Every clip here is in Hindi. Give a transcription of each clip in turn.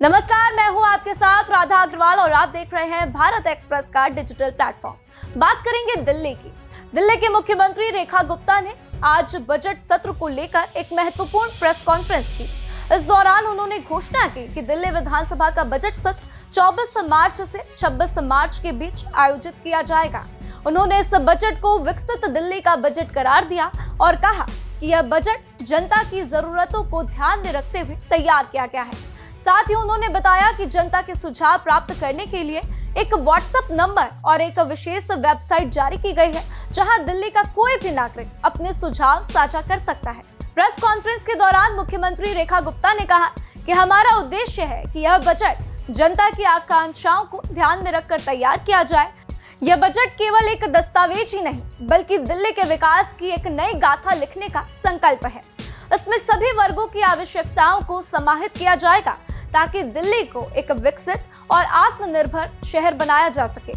नमस्कार, मैं हूं आपके साथ राधा अग्रवाल और आप देख रहे हैं भारत एक्सप्रेस का डिजिटल प्लेटफॉर्म। बात करेंगे दिल्ली की। दिल्ली के मुख्यमंत्री रेखा गुप्ता ने आज बजट सत्र को लेकर एक महत्वपूर्ण प्रेस कॉन्फ्रेंस की। इस दौरान उन्होंने घोषणा की कि दिल्ली विधानसभा का बजट सत्र 24 मार्च से 26 मार्च के बीच आयोजित किया जाएगा। उन्होंने इस बजट को विकसित दिल्ली का बजट करार दिया और कहा कि यह बजट जनता की जरूरतों को ध्यान में रखते हुए तैयार किया गया है। साथ ही उन्होंने बताया कि जनता के सुझाव प्राप्त करने के लिए एक व्हाट्सएप नंबर और एक विशेष वेबसाइट जारी की गई है, जहां दिल्ली का कोई भी नागरिक अपने सुझाव साझा कर सकता है। प्रेस कॉन्फ्रेंस के दौरान मुख्यमंत्री रेखा गुप्ता ने कहा कि हमारा उद्देश्य है कि यह बजट जनता की आकांक्षाओं को ध्यान में रखकर तैयार किया जाए। यह बजट केवल एक दस्तावेज ही नहीं, बल्कि दिल्ली के विकास की एक नई गाथा लिखने का संकल्प है। इसमें सभी वर्गों की आवश्यकताओं को समाहित किया जाएगा ताकि दिल्ली को एक विकसित और आत्मनिर्भर शहर बनाया जा सके।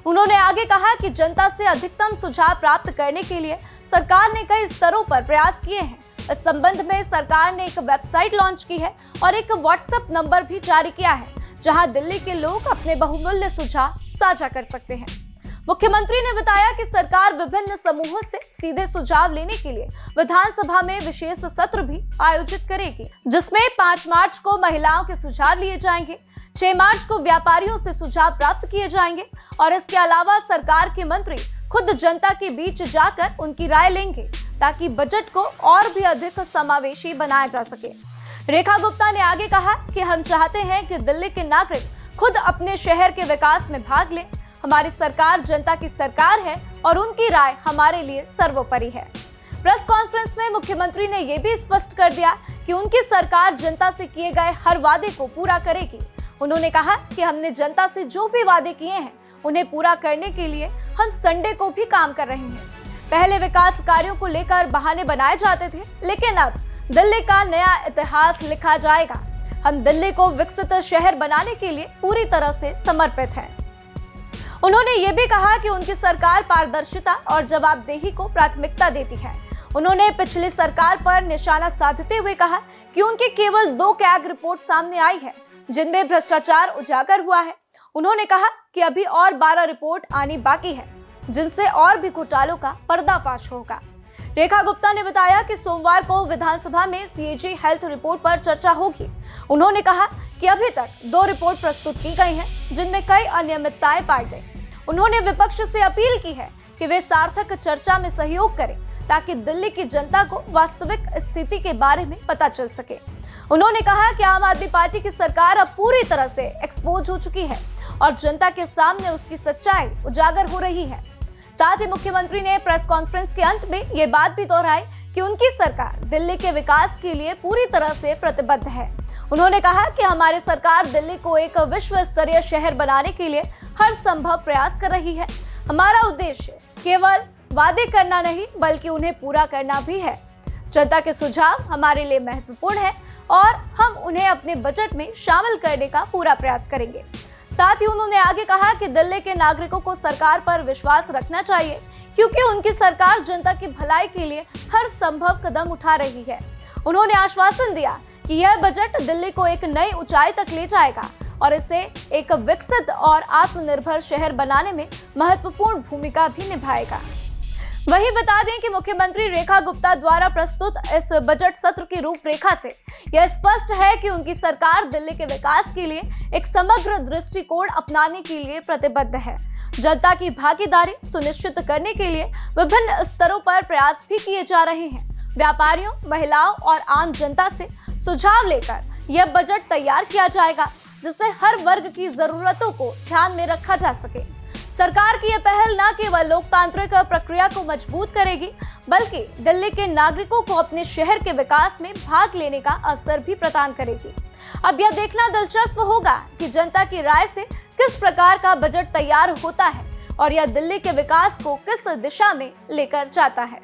उन्होंने आगे कहा कि जनता से अधिकतम सुझाव प्राप्त करने के लिए सरकार ने कई स्तरों पर प्रयास किए हैं। इस संबंध में सरकार ने एक वेबसाइट लॉन्च की है और एक व्हाट्सएप नंबर भी जारी किया है, जहां दिल्ली के लोग अपने बहुमूल्य सुझाव साझा कर सकते हैं। मुख्यमंत्री ने बताया कि सरकार विभिन्न समूहों से सीधे सुझाव लेने के लिए विधानसभा में विशेष सत्र भी आयोजित करेगी, जिसमें 5 मार्च को महिलाओं के सुझाव लिए जाएंगे, 6 मार्च को व्यापारियों से सुझाव प्राप्त किए जाएंगे और इसके अलावा सरकार के मंत्री खुद जनता के बीच जाकर उनकी राय लेंगे ताकि बजट को और भी अधिक समावेशी बनाया जा सके। रेखा गुप्ता ने आगे कहा कि हम चाहते हैं कि दिल्ली के नागरिक खुद अपने शहर के विकास में भाग लें। हमारी सरकार जनता की सरकार है और उनकी राय हमारे लिए सर्वोपरि है। प्रेस कॉन्फ्रेंस में मुख्यमंत्री ने यह भी स्पष्ट कर दिया कि उनकी सरकार जनता से किए गए हर वादे को पूरा करेगी। उन्होंने कहा कि हमने जनता से जो भी वादे किए हैं उन्हें पूरा करने के लिए हम संडे को भी काम कर रहे हैं। पहले विकास कार्यों को लेकर बहाने बनाए जाते थे, लेकिन अब दिल्ली का नया इतिहास लिखा जाएगा। हम दिल्ली को विकसित शहर बनाने के लिए पूरी तरह से समर्पित हैं। उन्होंने ये भी कहा कि उनकी सरकार पारदर्शिता और जवाबदेही को प्राथमिकता देती है। उन्होंने पिछली सरकार पर निशाना साधते हुए कहा कि उनकी केवल 2 कैग रिपोर्ट सामने आई है, जिनमें भ्रष्टाचार उजागर हुआ है। उन्होंने कहा कि अभी और 12 रिपोर्ट आनी बाकी है, जिनसे और भी घोटालों का पर्दाफाश होगा। रेखा गुप्ता ने बताया कि सोमवार को विधानसभा में सीएजी हेल्थ रिपोर्ट पर चर्चा होगी। उन्होंने कहा कि अभी तक 2 रिपोर्ट प्रस्तुत की गई हैं, जिनमें कई अनियमितताएं पाई गई। उन्होंने विपक्ष से अपील की है कि वे सार्थक चर्चा में सहयोग करें ताकि दिल्ली की जनता को वास्तविक स्थिति के बारे में पता चल सके। उन्होंने कहा कि आम आदमी पार्टी की सरकार अब पूरी तरह से एक्सपोज हो चुकी है और जनता के सामने उसकी सच्चाई उजागर हो रही है। साथ ही मुख्यमंत्री ने प्रेस कॉन्फ्रेंस के अंत में ये बात भी दोहराई कि उनकी सरकार दिल्ली के विकास के लिए पूरी तरह से प्रतिबद्ध है। उन्होंने कहा कि हमारी सरकार दिल्ली को एक विश्व स्तरीय शहर बनाने के लिए हर संभव प्रयास कर रही है। हमारा उद्देश्य केवल वादे करना नहीं, बल्कि उन्हें पूरा करना भी है। जनता के सुझाव हमारे लिए महत्वपूर्ण है और हम उन्हें अपने बजट में शामिल करने का पूरा प्रयास करेंगे। साथ ही उन्होंने आगे कहा कि दिल्ली के नागरिकों को सरकार पर विश्वास रखना चाहिए, क्योंकि उनकी सरकार जनता की भलाई के लिए हर संभव कदम उठा रही है। उन्होंने आश्वासन दिया कि यह बजट दिल्ली को एक नई ऊंचाई तक ले जाएगा और इसे एक विकसित और आत्मनिर्भर शहर बनाने में महत्वपूर्ण भूमिका भी निभाएगा। वहीं बता दें कि मुख्यमंत्री रेखा गुप्ता द्वारा प्रस्तुत इस बजट सत्र की रूपरेखा से यह स्पष्ट है कि उनकी सरकार दिल्ली के विकास के लिए एक समग्र दृष्टिकोण अपनाने के लिए प्रतिबद्ध है। जनता की भागीदारी सुनिश्चित करने के लिए विभिन्न स्तरों पर प्रयास भी किए जा रहे हैं। व्यापारियों, महिलाओं और आम जनता से सुझाव लेकर यह बजट तैयार किया जाएगा, जिससे हर वर्ग की जरूरतों को ध्यान में रखा जा सके। सरकार की यह पहल न केवल लोकतांत्रिक प्रक्रिया को मजबूत करेगी, बल्कि दिल्ली के नागरिकों को अपने शहर के विकास में भाग लेने का अवसर भी प्रदान करेगी। अब यह देखना दिलचस्प होगा कि जनता की राय से किस प्रकार का बजट तैयार होता है और यह दिल्ली के विकास को किस दिशा में लेकर जाता है।